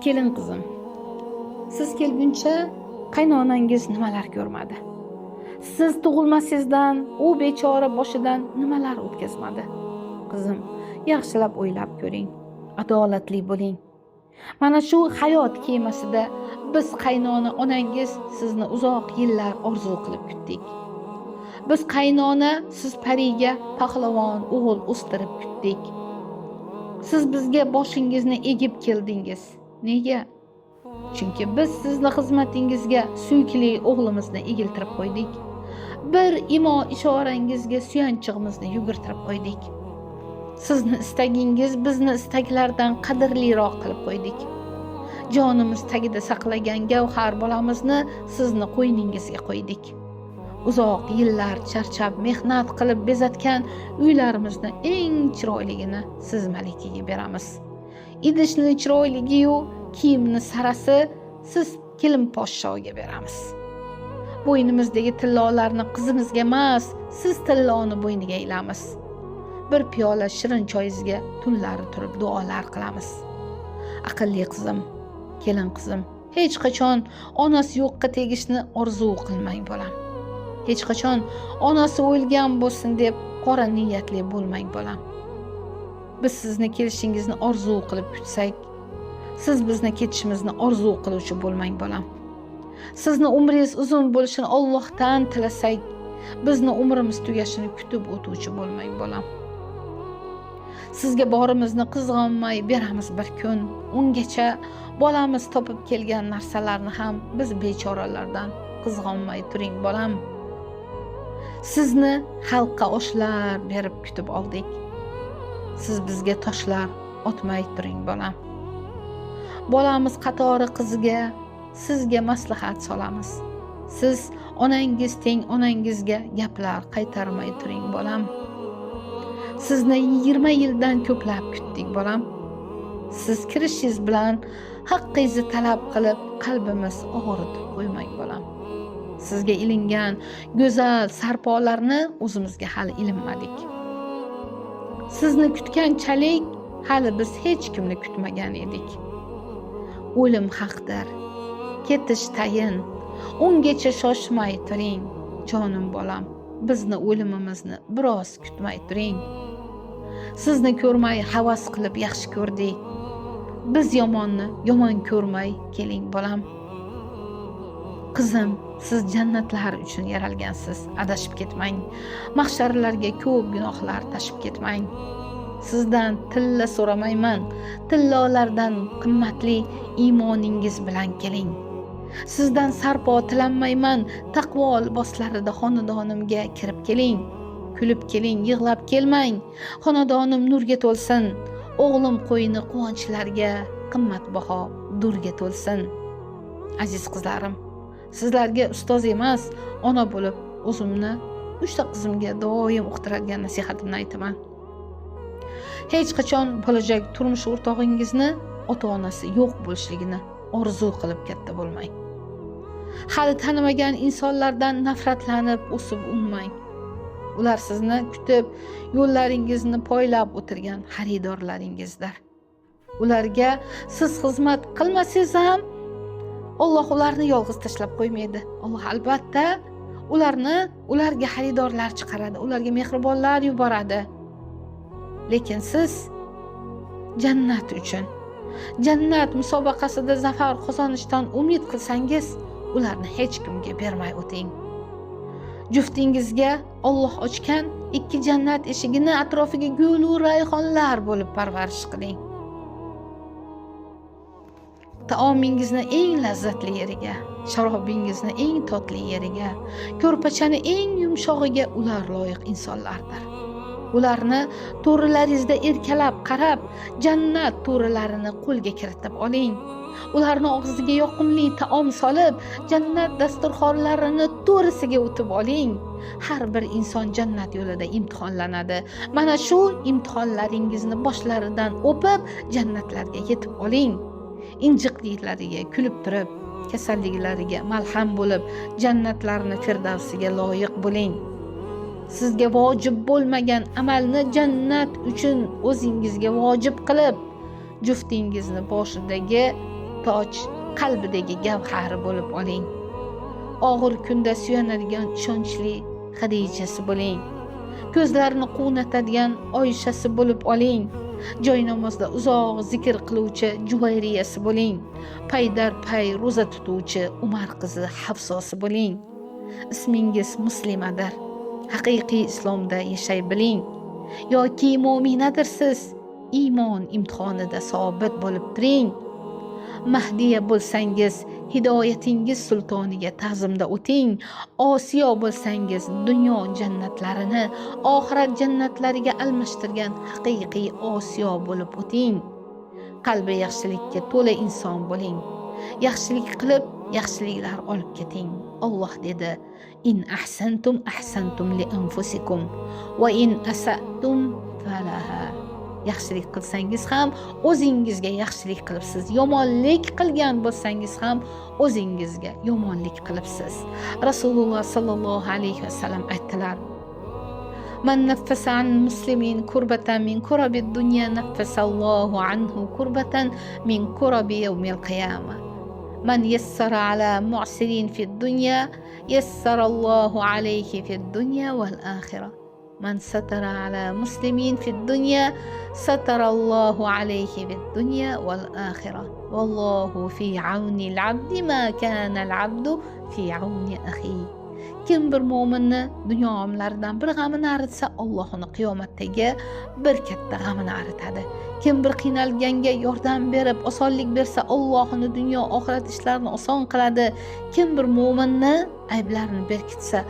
Kelin qizim, siz kelguncha qaynonangiz nimalar ko'rmadi. Siz tug'ilmasingizdan u bechora boshidan nimalar o'tkazmadi. Qizim, yaxshilab o'ylab ko'ring, adolatli bo'ling. Mana shu hayot kemasida biz qaynona onangiz sizni uzoq yillar orzu qilib kutdik. Biz qaynona siz pariga pahlavon o'g'il o'stirib kutdik. Siz bizga boshingizni egib keldingiz. Nega? Chunki biz sizni xizmatingizga suyukli o'g'limizni egiltirib qo'ydik. Bir imo ishorangizga suyanchig'imizni yugurtirib qo'ydik. Sizni istagingiz bizni istaklardan qadrliroq qilib qo'ydik. Jonimiz tagida saqlagan gavhar bolamizni sizni qo'yningizga qo'ydik. Uzoq yillar charchab mehnat qilib bezatgan uylarimizni eng chiroyligini siz malikaga beramiz. Idishni chiroyligi-yu kiyimni sarasi siz kelin podshoga beramiz. Bo'ynimizdagi tillolarni qizimizga emas, siz tilloni bo'yniga ilamiz. Bir piyola shirin choyingizga tunlari turib duolar qilamiz. Aqlli qizim, kelin qizim, hech qachon onasi yo'qqa tegishni orzu qilmang bolam. Hech qachon onasi o'lgan bo'lsin deb qora niyatli bo'lmang bolam. Biz sizni kelishingizni orzu qilib kutsak, siz bizni ketishimizni orzu qiluvchi bo'lmang bolam. Sizni umringiz uzun bo'lishini Allohdan tilasak, bizni umrimiz tugashini kutib o'tuvchi bo'lmang bolam. Sizga borimizni qizg'onmay beramiz bir kun. Ungacha bolamiz topib kelgan narsalarni ham biz bechoralardan qizg'onmay turing bolam. Sizni xalqqa oshlar berib kutib oldik. Siz bizga toshlar otmay turing bolam. Bolamiz qatori qiziga sizga maslahat solamiz. Siz onangiz teng onangizga gaplar qaytarmay turing bolam. Sizni 20 yildan ko'plab kutdik bolam. Siz kirishingiz bilan haqqingizni talab qilib qalbimiz og'ritib qo'ymang bolam. Sizga ilingan go'zal sarpolarni o'zimizga hali ilinmadik. Sizni kutganchalik hali biz hech kimni kutmagan edik. O'lim haqdir, ketish tayin. Ungacha shoshmay turing, jonim bolam. Bizni o'limimizni biroz kutmay turing. Sizni ko'rmay havas qilib yaxshi ko'rdik. Biz yomonni yomon ko'rmay keling bolam. Qizim, siz jannatlar uchun yaralgansiz. Adashib ketmang. Mahsharlarga ko'p gunohlar tashib ketmang. Sizdan tilla so'ramayman. Tillolardan qimmatli iymoningiz bilan keling. Sizdan sarpo tilanmayman. Taqvo liboslarida xonadonimga kirib keling. Kulib keling, yig'lab kelmang. Xonadonim nurga to'lsin. O'g'lim qo'yini quvonchlarga, qimmatbaho durga to'lsin. Aziz qizlarim, sizlarga ustoz emas, ona bo'lib o'zimni 3 ta qizimga doim uqtiradigan nasihatimni aytaman. Hech qachon bo'lajak turmush o'rtog'ingizni ota-onasi yo'q bo'lishligini orzu qilib katta bo'lmang. Hali tanimagan insonlardan nafratlanib o'sib unmang. Ular sizni kutib, yo'llaringizni poylab o'tirgan xaridorlaringizdir. Ularga siz xizmat qilmasangiz ham Alloh ularni yolg'iz tashlab qo'ymaydi. Alloh albatta ularga xaridorlar chiqaradi, ularga mehribonlar yuboradi. Lekin siz jannat uchun, jannat musobaqasida zafar qozonishdan umid qilsangiz, ularni hech kimga bermay o'ting. Juftingizga Alloh ochgan 2 jannat eshigini atrofiga gul va rayhonlar bo'lib parvarish qiling. Taomingizni eng lazzatli yeriga, sharobingizni eng totli yeriga, ko'rpachani eng yumshog'iga ular loyiq insonlardir. Ularni to'rilaringizda erkalab qarab, jannat to'rilarini qo'lga kiritib oling. Ularni og'ziga yoqimli taom solib, jannat dasturxonlarini to'risiga o'tib oling. Har bir inson jannat yo'lida imtihonlanadi. Mana shu imtihonlaringizni boshlaridan o'pib, jannatlarga yetib oling. Injiqliklariga kulib turib, kasalliklariga malham bo'lib, jannatlarni firdavsiga loyiq bo'ling. Sizga vojib bo'lmagan amalni jannat uchun o'zingizga vojib qilib, juftingizni boshidagi toj, qalbidagi gavhari bo'lib oling. Og'ir kunda suyanadigan ishonchli Xadijasi bo'ling. Ko'zlarini quvnatadigan Oyishasi bo'lib oling. Joy namozda uzoq zikr qiluvchi Juvayriyasi bo'ling. Paydar pay ro'za tutuvchi Umar qizi Hafsosi bo'ling. Ismingiz muslimadir. Haqiqiy islomda yashay biling. Yoki mu'minadirsiz, iymon imtihonida sobit bo'lib turing. Mahdiya bo'lsangiz, hidoyatingiz sultoniga ta'zimda o'ting. Osiyo bo'lsangiz, dunyo jannatlarini oxirat jannatlariga almashtirgan haqiqiy Osiyo bo'lib o'ting. Qalbi yaxshilikka to'la inson bo'ling. Yaxshilik qilib, yaxshiliklar olib keting. Alloh dedi: "In ahsantum ahsantum li anfusikum va in asatum falaha." Yaxshilik qilsangiz ham o'zingizga yaxshilik qilibsiz. Yomonlik qilgan bo'lsangiz ham o'zingizga yomonlik qilibsiz. Rasululloh sallallohu alayhi vasallam aytdilar: "Man naffasa an muslimin kurbatan min kurabid dunya naffasallohu anhu kurbatan min kurabi yawmil qiyamah. Man yassara ala mu'sirin fid dunya yassarallohu alayhi fid dunya wal akhirah. Man satara ala muslimin fid dunya satarallohu alayhi fid dunya wal akhirah. Wallohu fi auni al-abdi ma kana al-abdu fi auni akhi." Kim bir mo'minni dunyo g'amlaridan bir g'amini aritsa, Alloh uni qiyomatdagi bir katta g'amini aritadi. Kim bir qiynalganga yordam berib, osonlik bersa, Alloh uni dunyo oxirat ishlarini oson qiladi. Kim bir mo'minni ayblarini berkitsa,